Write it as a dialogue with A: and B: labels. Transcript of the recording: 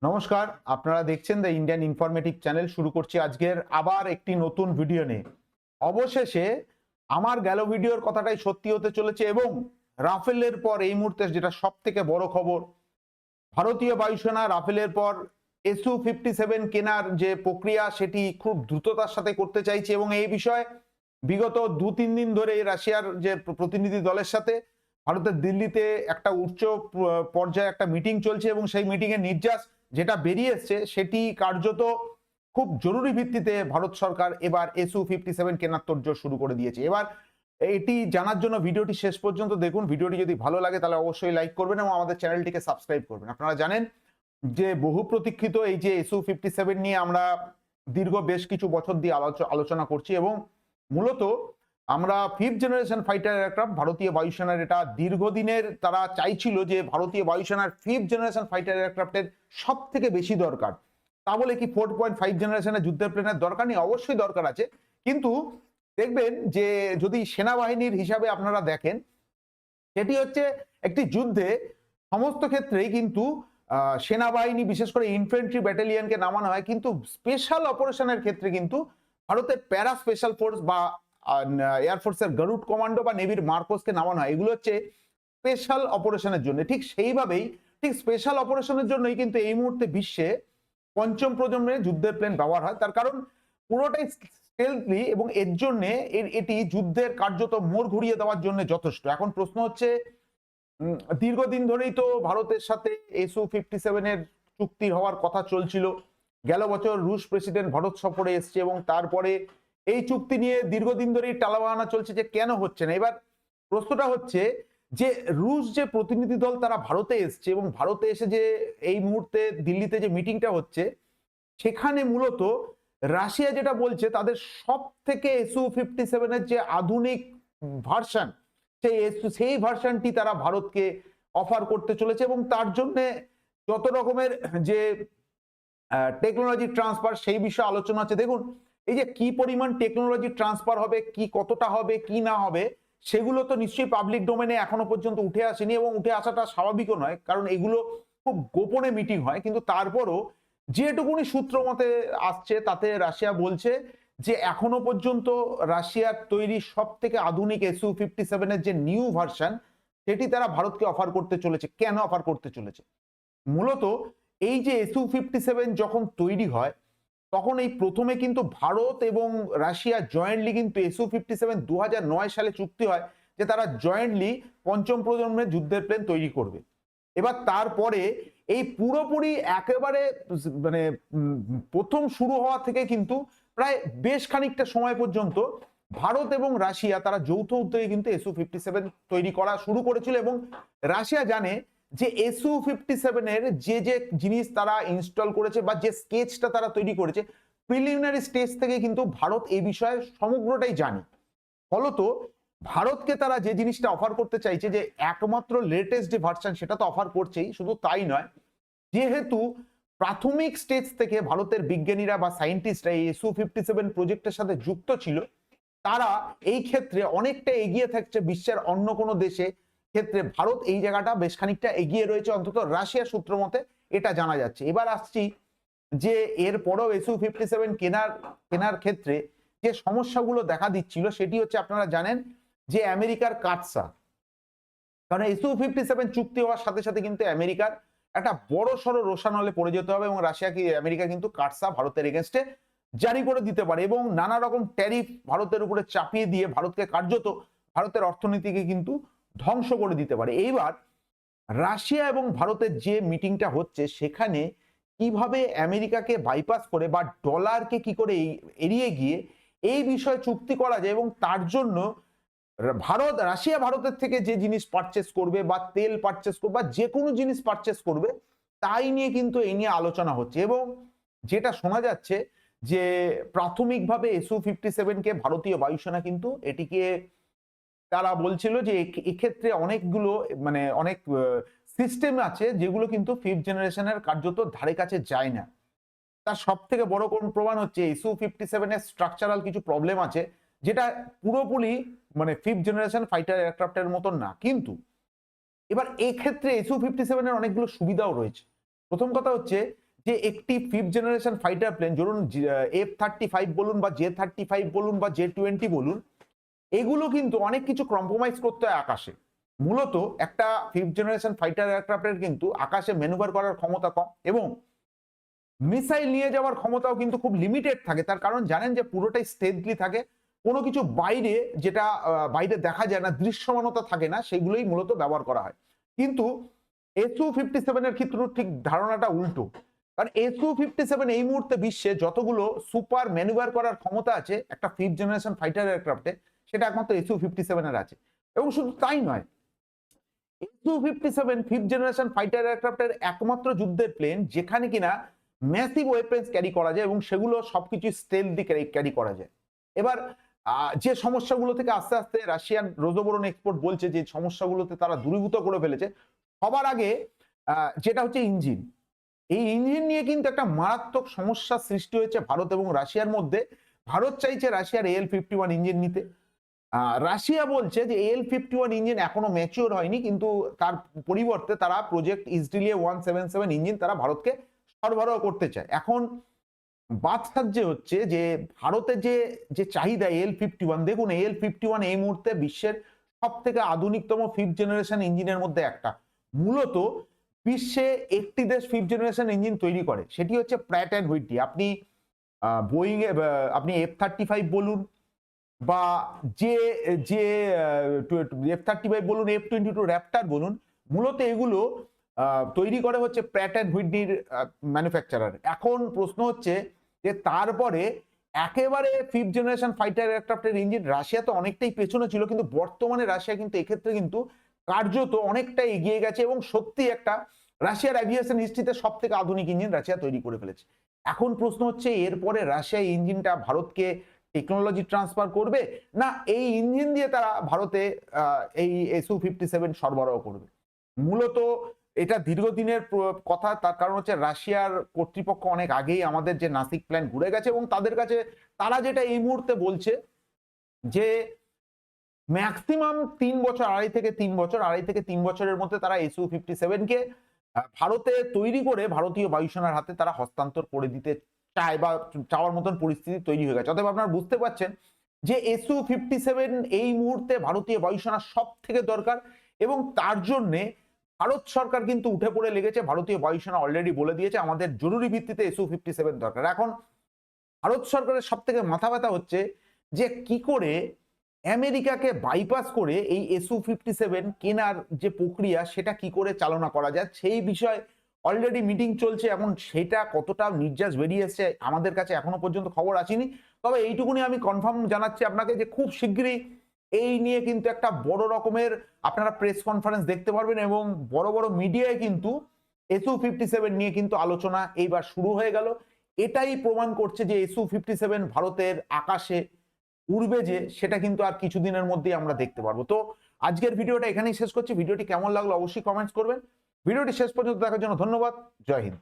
A: নমস্কার, আপনারা দেখছেন দ্য ইন্ডিয়ান ইনফরমেটিভ চ্যানেল। শুরু করছি আজকের আবার একটি নতুন ভিডিও নিয়ে। অবশেষে আমার গেল ভিডিওর কথাটাই সত্যি হতে চলেছে এবং রাফেলের পর এই মুহূর্তে যেটা সব থেকে বড় খবর, ভারতীয় বায়ুসেনা রাফেলের পর SU-57 কেনার যে প্রক্রিয়া সেটি খুব দ্রুততার সাথে করতে চাইছে এবং এই বিষয়ে বিগত 2-3 দিন ধরে রাশিয়ার যে প্রতিনিধি দলের সাথে ভারতের দিল্লিতে একটা উচ্চ পর্যায়ে একটা মিটিং চলছে এবং সেই মিটিং এর নির্যাস যেটা বেরিয়ে এসছে সেটি কার্যত খুব জরুরি ভিত্তিতে ভারত সরকার এবার SU-57 কেনার তোড়জোড় শুরু করে দিয়েছে। এবার এটি জানার জন্য ভিডিওটি শেষ পর্যন্ত দেখুন। ভিডিওটি যদি ভালো লাগে তাহলে অবশ্যই লাইক করবেন এবং আমাদের চ্যানেলটিকে সাবস্ক্রাইব করবেন। আপনারা জানেন যে বহু প্রতীক্ষিত এই যে SU-57 নিয়ে আমরা দীর্ঘ বেশ কিছু বছর দিয়ে আলোচনা করছি এবং মূলত আমরা 5th জেনারেশন ফাইটার এয়ারক্রাফট ভারতীয় বায়ুসেনার, এটা দীর্ঘদিনের তারা চাইছিল যে ভারতীয় বায়ুসেনার 5th জেনারেশন ফাইটার এয়ারক্রাফটের সব থেকে বেশি দরকার। তা বলে কি 4.5 জেনারেশনের যুদ্ধের প্লেনের দরকার নেই? অবশ্যই দরকার আছে, কিন্তু দেখবেন যে যদি সেনাবাহিনীর হিসাবে আপনারা দেখেন, সেটি হচ্ছে একটি যুদ্ধে সমস্ত ক্ষেত্রেই কিন্তু সেনাবাহিনী বিশেষ করে ইনফ্যান্ট্রি ব্যাটালিয়নকে নামানো হয়, কিন্তু স্পেশাল অপারেশনের ক্ষেত্রে কিন্তু ভারতের প্যারা স্পেশাল ফোর্স বা এয়ারফোর্সের গরুড কমান্ডো বা নেভির মার্কোসকে নামানো হয়। এগুলো হচ্ছে স্পেশাল অপারেশনের জন্য। ঠিক সেইভাবেই ঠিক স্পেশাল অপারেশনের জন্যই কিন্তু এই মুহূর্তে বিশ্বে পঞ্চম প্রজন্মের যুদ্ধের প্লেন ব্যবহার হয়। তার কারণ পুরোটাই স্টেলথি এবং এর জন্য এটি যুদ্ধের কার্যত মোড় ঘুরিয়ে দেওয়ার জন্য যথেষ্ট। এখন প্রশ্ন হচ্ছে, দীর্ঘদিন ধরেই তো ভারতের সাথে SU-57 এর চুক্তি হওয়ার কথা চলছিল। গেল বছর রুশ প্রেসিডেন্ট ভারত সফরে এসছে এবং তারপরে এই চুক্তি নিয়ে দীর্ঘদিন ধরেই টালবাহানা চলছে যে কেন হচ্ছে না। এবার প্রশ্নটা হচ্ছে যে রুশ যে প্রতিনিধি দল তারা ভারতে এসছে এবং ভারতে এসে যে এই মুহূর্তে দিল্লিতে যে মিটিংটা হচ্ছে সেখানে মূলত রাশিয়া যেটা বলছে তাদের সব থেকে SU-57 এর যে আধুনিক ভার্সন, সেই ভার্সনটি তারা ভারতকে অফার করতে চলেছে এবং তার জন্য যত রকমের যে টেকনোলজি ট্রান্সফার সেই বিষয়ে আলোচনা আছে। দেখুন এই যে কি পরিমাণ টেকনোলজি ট্রান্সফার হবে, কি কতটা হবে, কি না হবে, সেগুলো তো নিশ্চয়ই পাবলিক ডোমেনে এখনো পর্যন্ত উঠে আসেনি এবং উঠে আসাটা স্বাভাবিকও নয়, কারণ এগুলো খুব গোপনে মিটিং হয়। কিন্তু তারপরও যেটুকুনি সূত্র মতে আসছে তাতে রাশিয়া বলছে যে এখনো পর্যন্ত রাশিয়ার তৈরি সব থেকে আধুনিক SU-57 এর যে নিউ ভার্সন সেটি তারা ভারতকে অফার করতে চলেছে। কেন অফার করতে চলেছে? মূলত এই যে SU-57 যখন তৈরি হয় তখন এই প্রথমে কিন্তু ভারত এবং রাশিয়া জয়েন্টলি কিন্তু SU-57 2009 সালে চুক্তি হয় যে তারা জয়েন্টলি পঞ্চম প্রজন্মের যুদ্ধের প্লেন তৈরি করবে। এবার তারপরে এই পুরোপুরি একেবারে মানে প্রথম শুরু হওয়া থেকে কিন্তু প্রায় বেশ খানিকটা সময় পর্যন্ত ভারত এবং রাশিয়া তারা যৌথ উদ্যোগে কিন্তু SU-57 তৈরি করা শুরু করেছিল এবং রাশিয়া জানে যে SU-57 এর যে যে জিনিস তারা ইনস্টল করেছে বা যে স্কেচটা তারা তৈরি করেছে প্রিলিমিনারি স্টেজ থেকে কিন্তু ভারত এই বিষয়ে সমগ্রটাই জানে। ফলত ভারতকে তারা যে জিনিসটা অফার করতে চাইছে যে একমাত্র লেটেস্ট যে ভার্সন সেটা তো অফার করছেই, শুধু তাই নয়, যেহেতু প্রাথমিক স্টেজ থেকে ভারতের বিজ্ঞানীরা বা সায়েন্টিস্টরা এই SU-57 প্রজেক্টের সাথে যুক্ত ছিল, তারা এই ক্ষেত্রে অনেকটা এগিয়ে থাকছে বিশ্বের অন্য কোনো দেশে ক্ষেত্রে। ভারত এই জায়গাটা বেশ খানিকটা এগিয়ে রয়েছে, অন্তত রাশিয়ার সূত্র মতে এটা জানা যাচ্ছে। এবার আসছি যে এরপরও SU-57 কেনার ক্ষেত্রে যে সমস্যাগুলো দেখা দিচ্ছিল সেটি হচ্ছে, আপনারা জানেন যে আমেরিকার কাটসা, কারণ SU-57 চুক্তি হওয়ার সাথে সাথে কিন্তু আমেরিকার একটা বড় সড়ো রোষানলে পড়ে যেতে হবে এবং আমেরিকা কিন্তু কাটসা ভারতের এগেনস্টে জারি করে দিতে পারে এবং নানা রকম ট্যারিফ ভারতের উপরে চাপিয়ে দিয়ে ভারতকে কার্যত ভারতের অর্থনীতিকে কিন্তু ধ্বংস করে দিতে পারে। এইবার রাশিয়া এবং ভারতের যে মিটিংটা হচ্ছে সেখানে কিভাবে আমেরিকাকে বাইপাস করে বা ডলারকে কি করে এড়িয়ে গিয়ে এই বিষয়ে চুক্তি করা যায় এবং তার জন্য রাশিয়া ভারতের থেকে যে জিনিস পারচেস করবে বা তেল পারচেস করবে বা যে কোনো জিনিস পারচেস করবে তাই নিয়ে কিন্তু এই নিয়ে আলোচনা হচ্ছে এবং যেটা শোনা যাচ্ছে যে প্রাথমিকভাবে SU-57 কে ভারতীয় বায়ুসেনা কিন্তু এটিকে তারা বলছিল যে এক্ষেত্রে অনেকগুলো মানে অনেক সিস্টেম আছে যেগুলো কিন্তু 5th জেনারেশনের কার্যত ধারে কাছে যায় না। তার সব থেকে বড় কোন প্রমাণ হচ্ছে SU-57 এর স্ট্রাকচারাল কিছু প্রবলেম আছে যেটা পুরোপুরি মানে 5th জেনারেশন ফাইটার এয়ারক্রাফটের মতন না। কিন্তু এবার এই ক্ষেত্রে SU-57 এর অনেকগুলো সুবিধাও রয়েছে। প্রথম কথা হচ্ছে যে একটি 5th জেনারেশন ফাইটার প্লেন, ধরুন F-35 বলুন বা J-35 বলুন বা J-20 বলুন, এগুলো কিন্তু অনেক কিছু কম্প্রোমাইজ করতে হয় আকাশে। মূলত একটা 5th জেনারেশন ফাইটার এয়ারক্রাফটের কিন্তু আকাশে ম্যানুভার করার ক্ষমতা কম এবং মিসাইল নিয়ে যাওয়ার ক্ষমতাও কিন্তু খুব লিমিটেড থাকে। তার কারণ জানেন যে পুরোটাই স্টেলথলি থাকে, কোনো কিছু বাইরে যেটা বাইরে দেখা যায় না, দৃশ্যমানতা থাকে না, সেগুলোই মূলত ব্যবহার করা হয়। কিন্তু Su-57 এর ক্ষেত্রে ঠিক ধারণাটা উল্টো। কারণ Su-57 এই মুহূর্তে বিশ্বে যতগুলো সুপার ম্যানুভার করার ক্ষমতা আছে একটা 5th জেনারেশন ফাইটার এয়ারক্রাফটে, সেটা একমাত্র Su-57 এর আছে। এবং শুধু তাই নয়, Su-57 5th জেনারেশন ফাইটার এয়ারক্রাফটের একমাত্র যুদ্ধের প্লেন যেখানে কিনা ম্যাসিভ ওয়েপেন্স ক্যারি করা যায় এবং সেগুলো সবকিছু স্টেলথি ক্যারি করা যায়। এবার যে সমস্যাগুলো থেকে আস্তে আস্তে রাশিয়ান রোজোবোরন এক্সপোর্ট বলছে যে সমস্যাগুলোতে তারা দূরীভূত করে ফেলেছে, সবার আগে যেটা হচ্ছে ইঞ্জিন। এই ইঞ্জিন নিয়ে কিন্তু একটা মারাত্মক সমস্যার সৃষ্টি হয়েছে ভারত এবং রাশিয়ার মধ্যে। ভারত চাইছে রাশিয়ার AL-51 ইঞ্জিন নিতে। রাশিয়া বলছে যে AL-51 ইঞ্জিন এখনো ম্যাচিওর হয়নি, কিন্তু তার পরিবর্তে তারা প্রজেক্ট ইসডিলিয়ে 177 ইঞ্জিন তারা ভারতকে সরবরাহ করতে চায়। এখন বাদসাহ্য হচ্ছে যে ভারতের যে চাহিদা AL-51, দেখুন AL-51 এই মুহূর্তে বিশ্বের সব থেকে আধুনিকতম 5th জেনারেশন ইঞ্জিনের মধ্যে একটা। মূলত বিশ্বে একটি দেশ 5th জেনারেশন ইঞ্জিন তৈরি করে, সেটি হচ্ছে প্র্যাট অ্যান্ড হুইটনি। আপনি বোয়িং আপনি F-35 বলুন বা যে যে F-35 বলুন, F-22 র্যাপটার বলুন, মূলত এগুলো তৈরি করে হচ্ছে প্র্যাট অ্যান্ড হুইটনির ম্যানুফ্যাকচারার। এখন প্রশ্ন হচ্ছে যে তারপরে একেবারে 5th জেনারেশন ফাইটার এয়ারক্রাফটের ইঞ্জিন রাশিয়া তো অনেকটাই পেছনে ছিল, কিন্তু বর্তমানে রাশিয়া কিন্তু এক্ষেত্রে কিন্তু কার্যত অনেকটাই এগিয়ে গেছে এবং সত্যি একটা রাশিয়ার অ্যাভিয়েশন হিস্ট্রিতে সব থেকে আধুনিক ইঞ্জিন রাশিয়া তৈরি করে ফেলেছে। এখন প্রশ্ন হচ্ছে এরপরে রাশিয়া ইঞ্জিনটা ভারতকে টেকনোলজি ট্রান্সফার করবে, না এই ইঞ্জিন দিয়ে তারা ভারতে এই Su-57 সরবরাহ করবে। মূলত এটা দীর্ঘদিনের কথা, তার কারণ হচ্ছে রাশিয়ার কর্তৃপক্ষ অনেক আগেই আমাদের যে নাসিক প্ল্যান ঘুরে গেছে এবং তাদের কাছে তারা যেটা এই মুহূর্তে বলছে যে ম্যাক্সিমাম 3 বছর, আড়াই থেকে 3 বছরের মধ্যে তারা Su-57 কে ভারতে তৈরি করে ভারতীয় বায়ুসেনার হাতে তারা হস্তান্তর করে দিতে চায় বা চাওয়ার মতন পরিস্থিতি তৈরি হয়ে গেছে। অতএব আপনারা বুঝতে পারছেন যে Su-57 এই মুহূর্তে ভারতীয় বায়ুসেনার সব থেকে দরকার এবং তার জন্যে ভারত সরকার কিন্তু উঠে পড়ে লেগেছে। ভারতীয় বায়ুসেনা অলরেডি বলে দিয়েছে আমাদের জরুরি ভিত্তিতে Su-57 দরকার। এখন ভারত সরকারের সব থেকে মাথা ব্যথা হচ্ছে যে কি করে আমেরিকাকে বাইপাস করে এই Su-57 কেনার যে প্রক্রিয়া সেটা কি করে চালনা করা যায়, সেই বিষয়ে অলরেডি মিটিং চলছে। এখন সেটা কতটা নির্যাস বেরিয়ে এসছে আমাদের কাছে এখনো পর্যন্ত খবর আসেনি, তবে এইটুকুনি আমি কনফার্ম জানাচ্ছি আপনাকে যে খুব শীঘ্রই এই নিয়ে কিন্তু একটা বড় রকমের আপনারা প্রেস কনফারেন্স দেখতে পারবেন এবং বড় বড় মিডিয়ায় কিন্তু Su-57 নিয়ে কিন্তু আলোচনা এইবার শুরু হয়ে গেল। এটাই প্রমাণ করছে যে Su-57 ভারতের আকাশে উড়বে যে, সেটা কিন্তু আর কিছুদিনের মধ্যেই আমরা দেখতে পারবো। তো আজকের ভিডিওটা এখানেই শেষ করছি। ভিডিওটি কেমন লাগলো অবশ্যই কমেন্টস করবেন। ভিডিওটি শেষ পর্যন্ত দেখার জন্য ধন্যবাদ। জয় হিন্দ।